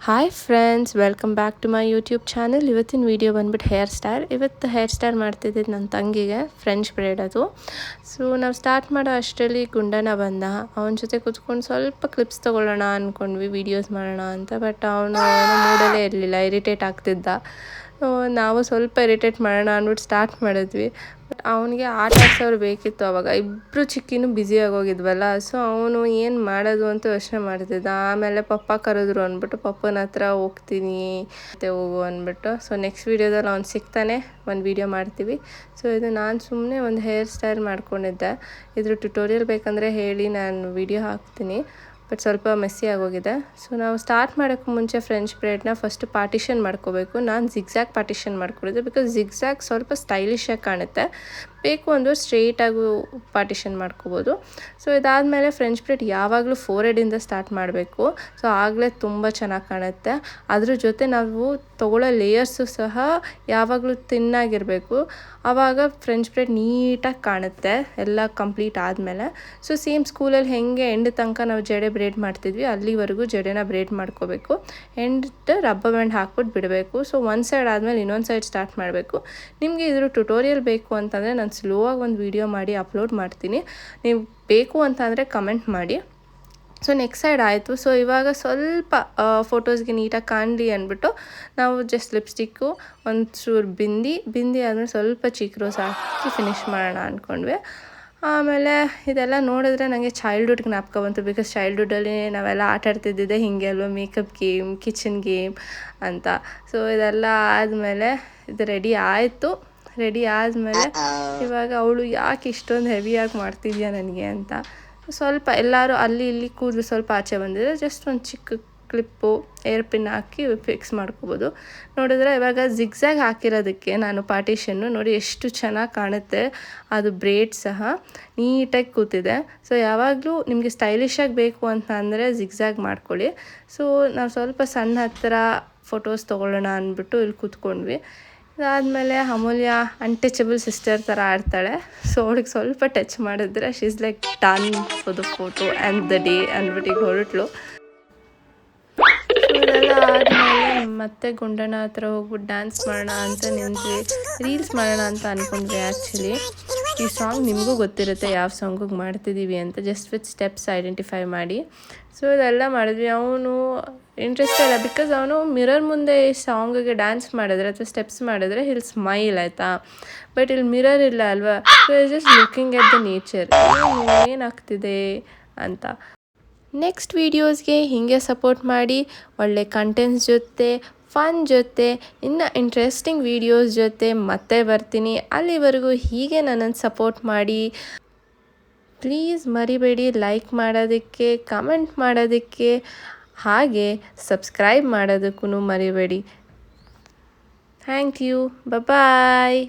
Hi friends, welcome back to my YouTube channel. ಇವತ್ತಿನ video ಬಂದ್ಬಿಟ್ಟು hair style. ಇವತ್ತು hair style ಮಾಡ್ತಿದ್ದಿದ್ದು ನನ್ನ ತಂಗಿಗೆ, ಫ್ರೆಂಚ್ ಬ್ರೇಡ್ ಅದು. ಸೊ ನಾವು ಸ್ಟಾರ್ಟ್ ಮಾಡೋ ಅಷ್ಟರಲ್ಲಿ ಗುಂಡನ ಬಂದ. ಅವನ ಜೊತೆ ಕೂತ್ಕೊಂಡು ಸ್ವಲ್ಪ ಕ್ಲಿಪ್ಸ್ ತೊಗೊಳ್ಳೋಣ ಅಂದ್ಕೊಂಡ್ವಿ, ವೀಡಿಯೋಸ್ ಮಾಡೋಣ ಅಂತ. ಬಟ್ ಅವನು ಮೂಡಲ್ಲೇ ಇರಲಿಲ್ಲ, ಇರಿಟೇಟ್ ಆಗ್ತಿದ್ದ. ನಾವು ಸ್ವಲ್ಪ ಇರಿಟೇಟ್ ಮಾಡೋಣ ಅಂದ್ಬಿಟ್ಟು ಸ್ಟಾರ್ಟ್ ಮಾಡಿದ್ವಿ. ಬಟ್ ಅವನಿಗೆ ಆಟ ಆಡ್ಸೋರು ಬೇಕಿತ್ತು. ಅವಾಗ ಇಬ್ಬರು ಚಿಕ್ಕಿನೂ ಬ್ಯುಸಿಯಾಗೋಗಿದ್ವಲ್ಲ. ಸೊ ಅವನು ಏನು ಮಾಡೋದು ಅಂತ ಯೋಚನೆ ಮಾಡ್ತಿದ್ದ. ಆಮೇಲೆ ಪಪ್ಪ ಕರೆದ್ರು ಅಂದ್ಬಿಟ್ಟು ಪಪ್ಪನ ಹತ್ರ ಹೋಗ್ತೀನಿ ಮತ್ತೆ ಹೋಗು ಅಂದ್ಬಿಟ್ಟು. ಸೊ ನೆಕ್ಸ್ಟ್ ವೀಡಿಯೋದಲ್ಲಿ ಅವ್ನು ಸಿಗ್ತಾನೆ, ಒಂದು ವೀಡಿಯೋ ಮಾಡ್ತೀವಿ. ಸೊ ಇದು ನಾನು ಸುಮ್ಮನೆ ಒಂದು ಹೇರ್ ಸ್ಟೈಲ್ ಮಾಡ್ಕೊಂಡಿದ್ದೆ. ಇದ್ರ ಟ್ಯುಟೋರಿಯಲ್ ಬೇಕಂದರೆ ಹೇಳಿ, ನಾನು ವೀಡಿಯೋ ಹಾಕ್ತೀನಿ. ಬಟ್ ಸ್ವಲ್ಪ ಮೆಸ್ಸಿ ಆಗೋಗಿದೆ. ಸೊ ನಾವು ಸ್ಟಾರ್ಟ್ ಮಾಡೋಕ್ಕೆ ಮುಂಚೆ ಫ್ರೆಂಚ್ ಬ್ರೇಡ್ನ ಫಸ್ಟ್ ಪಾರ್ಟಿಷನ್ ಮಾಡ್ಕೋಬೇಕು. ನಾನು ಜಿಗ್ಜ್ಯಾಗ್ ಪಾರ್ಟಿಷನ್ ಮಾಡ್ಕೊಂಡಿದ್ದೆ, ಬಿಕಾಸ್ ಜಿಗ್ಜ್ಯಾಗ್ ಸ್ವಲ್ಪ ಸ್ಟೈಲಿಶಾಗಿ ಕಾಣುತ್ತೆ. ಬೇಕು ಅಂದರೆ ಸ್ಟ್ರೇಟಾಗೂ ಪಾರ್ಟಿಷನ್ ಮಾಡ್ಕೋಬೋದು. ಸೊ ಇದಾದಮೇಲೆ ಫ್ರೆಂಚ್ ಬ್ರೇಡ್ ಯಾವಾಗಲೂ ಫೋರೆಡಿಂದ ಸ್ಟಾರ್ಟ್ ಮಾಡಬೇಕು. ಸೊ ಆಗಲೇ ತುಂಬ ಚೆನ್ನಾಗಿ ಕಾಣುತ್ತೆ. ಅದ್ರ ಜೊತೆ ನಾವು ತೊಗೊಳ್ಳೋ ಲೇಯರ್ಸು ಸಹ ಯಾವಾಗಲೂ ತಿನ್ನಾಗಿರಬೇಕು. ಆವಾಗ ಫ್ರೆಂಚ್ ಬ್ರೇಡ್ ನೀಟಾಗಿ ಕಾಣುತ್ತೆ ಎಲ್ಲ ಕಂಪ್ಲೀಟ್ ಆದಮೇಲೆ. ಸೊ ಸೇಮ್ ಸ್ಕೂಲಲ್ಲಿ ಹೆಂಗೆ ಎಂಡ್ ತನಕ ನಾವು ಜಡೆ ಬ್ರೇಡ್ ಮಾಡ್ತಿದ್ವಿ, ಅಲ್ಲಿವರೆಗೂ ಜಡೆನ ಬ್ರೇಡ್ ಮಾಡ್ಕೋಬೇಕು. ಎಂಡ್ ರಬ್ಬರ್ ಬ್ಯಾಂಡ್ ಹಾಕ್ಬಿಟ್ಟು ಬಿಡಬೇಕು. ಸೊ ಒಂದು ಸೈಡ್ ಆದಮೇಲೆ ಇನ್ನೊಂದು ಸೈಡ್ ಸ್ಟಾರ್ಟ್ ಮಾಡಬೇಕು. ನಿಮಗೆ ಇದ್ರ ಟ್ಯುಟೋರಿಯಲ್ ಬೇಕು ಅಂತಂದರೆ ನಾನು ಸ್ಲೋ ಆಗಿ ಒಂದು ವೀಡಿಯೋ ಮಾಡಿ ಅಪ್ಲೋಡ್ ಮಾಡ್ತೀನಿ. ನೀವು ಬೇಕು ಅಂತಂದರೆ ಕಮೆಂಟ್ ಮಾಡಿ. ಸೊ ನೆಕ್ಸ್ಟ್ ಸೈಡ್ ಆಯಿತು. ಸೊ ಇವಾಗ ಸ್ವಲ್ಪ ಫೋಟೋಸ್ಗೆ ನೀಟಾಗಿ ಕಾಣಲಿ ಅಂದ್ಬಿಟ್ಟು ನಾವು ಜಸ್ಟ್ ಲಿಪ್ಸ್ಟಿಕ್ಕು, ಒಂದು ಚೂರು ಬಿಂದಿ ಆದಮೇಲೆ ಸ್ವಲ್ಪ ಚೀಕ್ ರೋಸ್ ಹಾಕಿ ಫಿನಿಷ್ ಮಾಡೋಣ ಅಂದ್ಕೊಂಡ್ವಿ. ಆಮೇಲೆ ಇದೆಲ್ಲ ನೋಡಿದ್ರೆ ನನಗೆ ಚೈಲ್ಡ್ಹುಡ್ ಜ್ಞಾಪಕ ಬಂತು. ಬಿಕಾಸ್ ಚೈಲ್ಡ್ಹುಡ್ಡಲ್ಲಿ ನಾವೆಲ್ಲ ಆಟ ಆಡ್ತಿದ್ದಿದ್ದೆ ಹೀಗೆ ಅಲ್ವ, ಮೇಕಪ್ ಗೇಮ್, ಕಿಚನ್ ಗೇಮ್ ಅಂತ. ಸೊ ಇದೆಲ್ಲ ಆದಮೇಲೆ ಇದು ರೆಡಿ ಆಯಿತು. ರೆಡಿ ಆದಮೇಲೆ ಇವಾಗ ಅವಳು ಯಾಕೆ ಇಷ್ಟೊಂದು ಹೆವಿಯಾಗಿ ಮಾಡ್ತಿದ್ಯಾ ನನಗೆ ಅಂತ ಸ್ವಲ್ಪ ಎಲ್ಲರೂ ಅಲ್ಲಿ ಇಲ್ಲಿ ಕೂದಲು ಸ್ವಲ್ಪ ಆಚೆ ಬಂದಿದೆ. ಜಸ್ಟ್ ಒಂದು ಚಿಕ್ಕ ಕ್ಲಿಪ್ಪು, ಏರ್ ಪಿನ್ ಹಾಕಿ ಫಿಕ್ಸ್ ಮಾಡ್ಕೋಬೋದು. ನೋಡಿದ್ರೆ ಇವಾಗ ಜಿಗ್ಜ್ಯಾಗ್ ಹಾಕಿರೋದಕ್ಕೆ ನಾನು ಪಾರ್ಟಿಷನ್ನು ನೋಡಿ ಎಷ್ಟು ಚೆನ್ನಾಗಿ ಕಾಣುತ್ತೆ. ಅದು ಬ್ರೇಡ್ ಸಹ ನೀಟಾಗಿ ಕೂತಿದೆ. ಸೊ ಯಾವಾಗಲೂ ನಿಮಗೆ ಸ್ಟೈಲಿಶಾಗಿ ಬೇಕು ಅಂತ ಅಂದರೆ ಜಿಗ್ಜ್ಯಾಗ್ ಮಾಡ್ಕೊಳ್ಳಿ. ಸೊ ನಾವು ಸ್ವಲ್ಪ ಸಣ್ಣ ಹತ್ತಿರ ಫೋಟೋಸ್ ತೊಗೊಳ್ಳೋಣ ಅಂದ್ಬಿಟ್ಟು ಇಲ್ಲಿ ಕೂತ್ಕೊಂಡ್ವಿ. ಅದಾದಮೇಲೆ ಅಮೂಲ್ಯ ಅನ್ಟಚಬಲ್ ಸಿಸ್ಟರ್ ಥರ ಆಡ್ತಾಳೆ. ಸೊ ಅವಳಿಗೆ ಸ್ವಲ್ಪ ಟಚ್ ಮಾಡಿದ್ರೆ she is like done for the photo and the day ಅಂದ್ಬಿಟ್ಟು ಈಗ ಹೊರಟ್ಲು. ಸೊ ಇದೆಲ್ಲ ಆದಮೇಲೆ ಮತ್ತೆ ಗುಂಡಣ್ಣ ಹತ್ರ ಹೋಗ್ಬಿಟ್ಟು ಡ್ಯಾನ್ಸ್ ಮಾಡೋಣ ಅಂತ ನಿಂತ್ವಿ. ರೀಲ್ಸ್ ಮಾಡೋಣ ಅಂತ ಅಂದ್ಕೊಂಡ್ವಿ. ಆ್ಯಕ್ಚುಲಿ ಈ ಸಾಂಗ್ ನಿಮಗೂ ಗೊತ್ತಿರುತ್ತೆ ಯಾವ ಸಾಂಗಿಗೆ ಮಾಡ್ತಿದ್ದೀವಿ ಅಂತ, ಜಸ್ಟ್ ವಿತ್ ಸ್ಟೆಪ್ಸ್ ಐಡೆಂಟಿಫೈ ಮಾಡಿ. ಸೊ ಇದೆಲ್ಲ ಮಾಡಿದ್ವಿ. ಅವನು ಇಂಟ್ರೆಸ್ಟ್ ಇಲ್ಲ, ಬಿಕಾಸ್ ಅವನು ಮಿರರ್ ಮುಂದೆ ಈ ಸಾಂಗಿಗೆ ಡ್ಯಾನ್ಸ್ ಮಾಡಿದ್ರೆ ಅಥವಾ ಸ್ಟೆಪ್ಸ್ ಮಾಡಿದ್ರೆ ಹಿಲ್ ಸ್ಮೈಲ್, ಆಯಿತಾ. ಬಟ್ ಇಲ್ಲಿ ಮಿರರ್ ಇಲ್ಲ ಅಲ್ವಾ. So just looking at the nature, ಏನಾಗ್ತಿದೆ ಅಂತ. ನೆಕ್ಸ್ಟ್ ವೀಡಿಯೋಸ್ಗೆ ಹೀಗೆ ಸಪೋರ್ಟ್ ಮಾಡಿ. ಒಳ್ಳೆ ಕಂಟೆಂಟ್ಸ್ ಜೊತೆ, ಫನ್ ಜೊತೆ, ಇನ್ನು ಇಂಟ್ರೆಸ್ಟಿಂಗ್ ವೀಡಿಯೋಸ್ ಜೊತೆ ಮತ್ತೆ ಬರ್ತೀನಿ. ಅಲ್ಲಿವರೆಗೂ ಹೀಗೆ ನನ್ನನ್ನು ಸಪೋರ್ಟ್ ಮಾಡಿ. ಪ್ಲೀಸ್ ಮರಿಬೇಡಿ ಲೈಕ್ ಮಾಡೋದಕ್ಕೆ, ಕಮೆಂಟ್ ಮಾಡೋದಕ್ಕೆ, ಹಾಗೆ ಸಬ್ಸ್ಕ್ರೈಬ್ ಮಾಡೋದಕ್ಕೂ ಮರಿಬೇಡಿ. Thank you. ಬಾಯ್.